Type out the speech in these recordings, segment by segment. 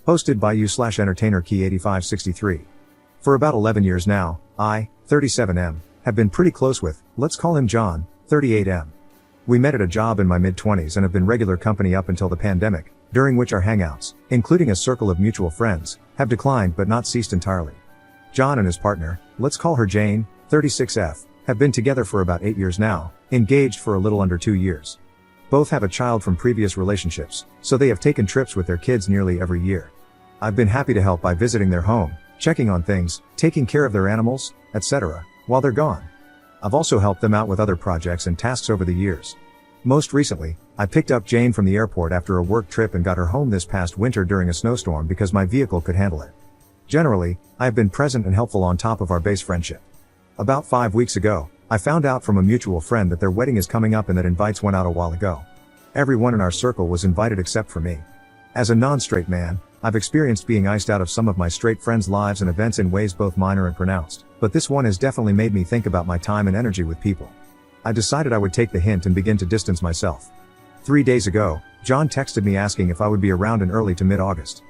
Hosted by you/entertainerkey8563. For about 11 years now, I, 37M, have been pretty close with, let's call him John, 38M. We met at a job in my mid-20s and have been regular company up until the pandemic, during which our hangouts, including a circle of mutual friends, have declined but not ceased entirely. John and his partner, let's call her Jane, 36F, have been together for about 8 years now, engaged for a little under 2 years. Both have a child from previous relationships, so they have taken trips with their kids nearly every year. I've been happy to help by visiting their home, checking on things, taking care of their animals, etc., while they're gone. I've also helped them out with other projects and tasks over the years. Most recently, I picked up Jane from the airport after a work trip and got her home this past winter during a snowstorm because my vehicle could handle it. Generally, I have been present and helpful on top of our base friendship. About 5 weeks ago, I found out from a mutual friend that their wedding is coming up and that invites went out a while ago. Everyone in our circle was invited except for me. As a non-straight man, I've experienced being iced out of some of my straight friends' lives and events in ways both minor and pronounced, but this one has definitely made me think about my time and energy with people. I decided I would take the hint and begin to distance myself. 3 days ago, John texted me asking if I would be around in early to mid-August.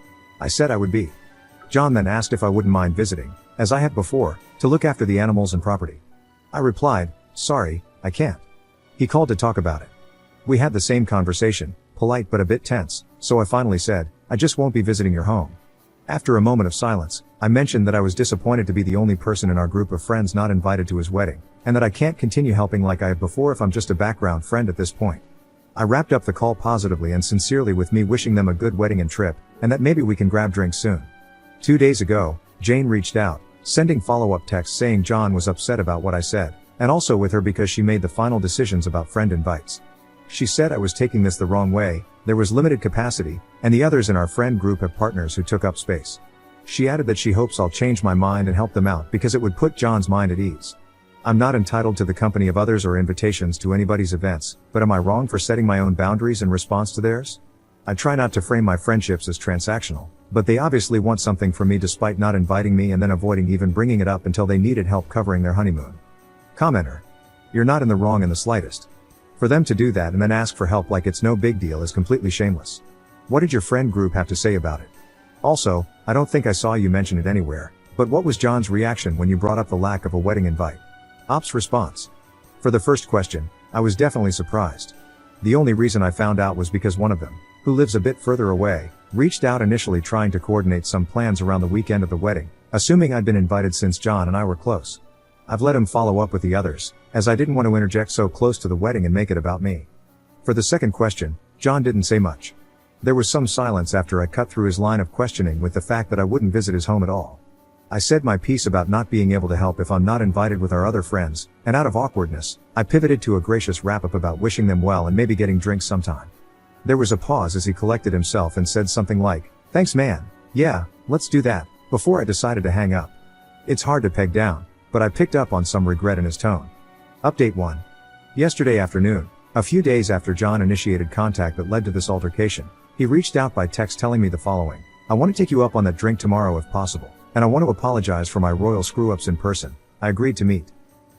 I said I would be. John then asked if I wouldn't mind visiting, as I had before, to look after the animals and property. I replied, sorry, I can't. He called to talk about it. We had the same conversation, polite but a bit tense, so I finally said, I just won't be visiting your home. After a moment of silence, I mentioned that I was disappointed to be the only person in our group of friends not invited to his wedding, and that I can't continue helping like I have before if I'm just a background friend at this point. I wrapped up the call positively and sincerely with me wishing them a good wedding and trip, and that maybe we can grab drinks soon. 2 days ago, Jane reached out, sending follow-up texts saying John was upset about what I said, and also with her because she made the final decisions about friend invites. She said I was taking this the wrong way, there was limited capacity, and the others in our friend group have partners who took up space. She added that she hopes I'll change my mind and help them out because it would put John's mind at ease. I'm not entitled to the company of others or invitations to anybody's events, but am I wrong for setting my own boundaries in response to theirs? I try not to frame my friendships as transactional, but they obviously want something from me despite not inviting me and then avoiding even bringing it up until they needed help covering their honeymoon. Commenter. You're not in the wrong in the slightest. For them to do that and then ask for help like it's no big deal is completely shameless. What did your friend group have to say about it? Also, I don't think I saw you mention it anywhere, but what was John's reaction when you brought up the lack of a wedding invite? Ops response. For the first question, I was definitely surprised. The only reason I found out was because one of them, who lives a bit further away, reached out initially trying to coordinate some plans around the weekend of the wedding, assuming I'd been invited since John and I were close. I've let him follow up with the others, as I didn't want to interject so close to the wedding and make it about me. For the second question, John didn't say much. There was some silence after I cut through his line of questioning with the fact that I wouldn't visit his home at all. I said my piece about not being able to help if I'm not invited with our other friends, and out of awkwardness, I pivoted to a gracious wrap-up about wishing them well and maybe getting drinks sometime. There was a pause as he collected himself and said something like, thanks man, yeah, let's do that, before I decided to hang up. It's hard to peg down, but I picked up on some regret in his tone. Update 1. Yesterday afternoon, a few days after John initiated contact that led to this altercation, he reached out by text telling me the following. I want to take you up on that drink tomorrow if possible, and I want to apologize for my royal screw-ups in person. I agreed to meet.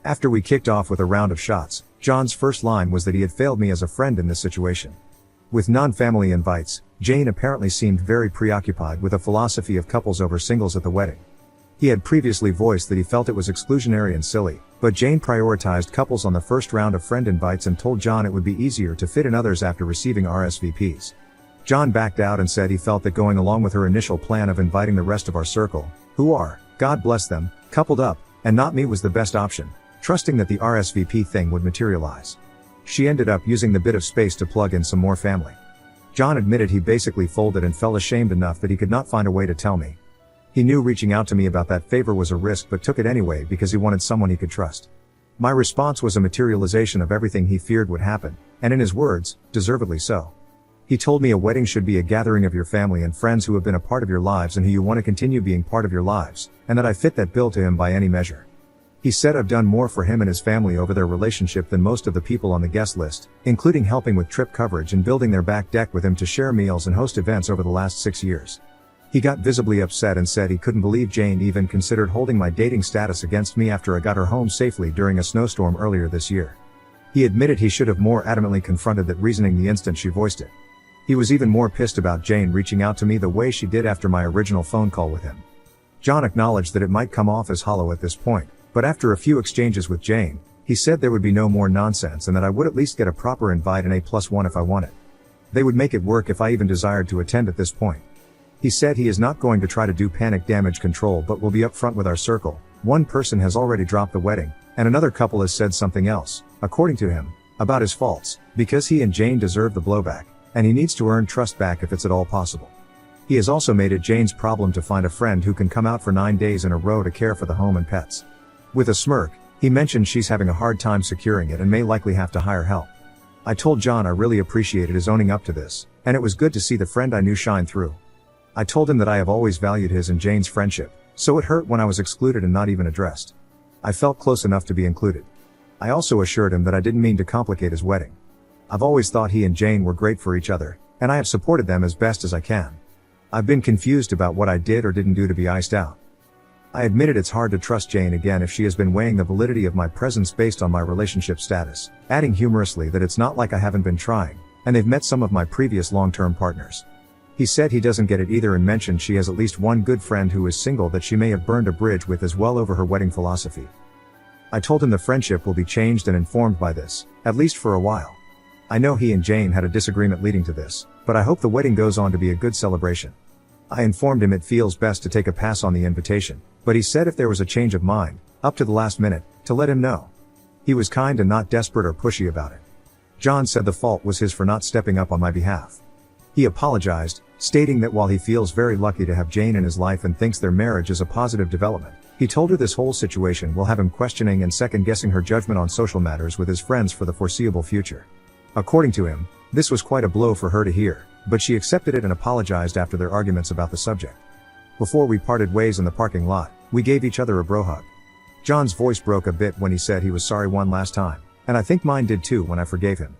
After we kicked off with a round of shots, John's first line was that he had failed me as a friend in this situation. With non-family invites, Jane apparently seemed very preoccupied with a philosophy of couples over singles at the wedding. He had previously voiced that he felt it was exclusionary and silly, but Jane prioritized couples on the first round of friend invites and told John it would be easier to fit in others after receiving RSVPs. John backed out and said he felt that going along with her initial plan of inviting the rest of our circle, who are, God bless them, coupled up, and not me was the best option, trusting that the RSVP thing would materialize. She ended up using the bit of space to plug in some more family. John admitted he basically folded and felt ashamed enough that he could not find a way to tell me. He knew reaching out to me about that favor was a risk but took it anyway because he wanted someone he could trust. My response was a materialization of everything he feared would happen, and in his words, deservedly so. He told me a wedding should be a gathering of your family and friends who have been a part of your lives and who you want to continue being part of your lives, and that I fit that bill to him by any measure. He said I've done more for him and his family over their relationship than most of the people on the guest list, including helping with trip coverage and building their back deck with him to share meals and host events over the last 6 years. He got visibly upset and said he couldn't believe Jane even considered holding my dating status against me after I got her home safely during a snowstorm earlier this year. He admitted he should have more adamantly confronted that reasoning the instant she voiced it. He was even more pissed about Jane reaching out to me the way she did after my original phone call with him. John acknowledged that it might come off as hollow at this point, but after a few exchanges with Jane, he said there would be no more nonsense and that I would at least get a proper invite and A+1 if I wanted. They would make it work if I even desired to attend at this point. He said he is not going to try to do panic damage control but will be upfront with our circle. One person has already dropped the wedding, and another couple has said something else, according to him, about his faults, because he and Jane deserve the blowback, and he needs to earn trust back if it's at all possible. He has also made it Jane's problem to find a friend who can come out for 9 days in a row to care for the home and pets. With a smirk, he mentioned she's having a hard time securing it and may likely have to hire help. I told John I really appreciated his owning up to this, and it was good to see the friend I knew shine through. I told him that I have always valued his and Jane's friendship, so it hurt when I was excluded and not even addressed. I felt close enough to be included. I also assured him that I didn't mean to complicate his wedding. I've always thought he and Jane were great for each other, and I have supported them as best as I can. I've been confused about what I did or didn't do to be iced out. I admitted it's hard to trust Jane again if she has been weighing the validity of my presence based on my relationship status, adding humorously that it's not like I haven't been trying, and they've met some of my previous long-term partners. He said he doesn't get it either and mentioned she has at least one good friend who is single that she may have burned a bridge with as well over her wedding philosophy. I told him the friendship will be changed and informed by this, at least for a while. I know he and Jane had a disagreement leading to this, but I hope the wedding goes on to be a good celebration. I informed him it feels best to take a pass on the invitation, but he said if there was a change of mind, up to the last minute, to let him know. He was kind and not desperate or pushy about it. John said the fault was his for not stepping up on my behalf. He apologized, stating that while he feels very lucky to have Jane in his life and thinks their marriage is a positive development, he told her this whole situation will have him questioning and second-guessing her judgment on social matters with his friends for the foreseeable future. According to him, this was quite a blow for her to hear, but she accepted it and apologized after their arguments about the subject. Before we parted ways in the parking lot, we gave each other a bro hug. John's voice broke a bit when he said he was sorry one last time, and I think mine did too when I forgave him.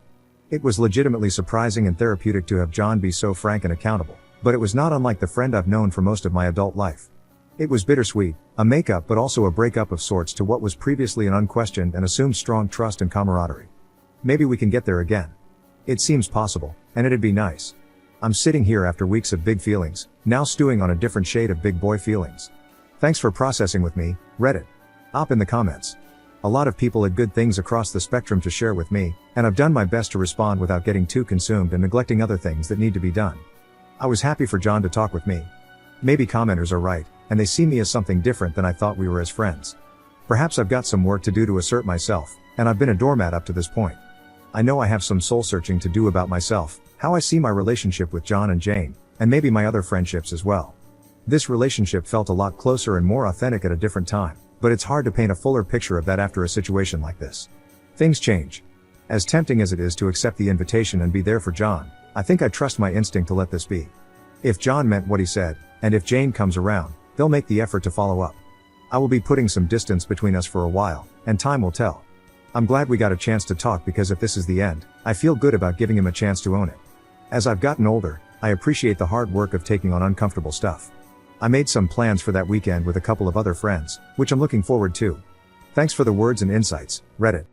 It was legitimately surprising and therapeutic to have John be so frank and accountable, but it was not unlike the friend I've known for most of my adult life. It was bittersweet, a makeup but also a breakup of sorts to what was previously an unquestioned and assumed strong trust and camaraderie. Maybe we can get there again. It seems possible, and it'd be nice. I'm sitting here after weeks of big feelings, now stewing on a different shade of big boy feelings. Thanks for processing with me, Reddit. Op in the comments. A lot of people had good things across the spectrum to share with me, and I've done my best to respond without getting too consumed and neglecting other things that need to be done. I was happy for John to talk with me. Maybe commenters are right, and they see me as something different than I thought we were as friends. Perhaps I've got some work to do to assert myself, and I've been a doormat up to this point. I know I have some soul searching to do about myself, how I see my relationship with John and Jane, and maybe my other friendships as well. This relationship felt a lot closer and more authentic at a different time, but it's hard to paint a fuller picture of that after a situation like this. Things change. As tempting as it is to accept the invitation and be there for John, I think I trust my instinct to let this be. If John meant what he said, and if Jane comes around, they'll make the effort to follow up. I will be putting some distance between us for a while, and time will tell. I'm glad we got a chance to talk because if this is the end, I feel good about giving him a chance to own it. As I've gotten older, I appreciate the hard work of taking on uncomfortable stuff. I made some plans for that weekend with a couple of other friends, which I'm looking forward to. Thanks for the words and insights, Reddit.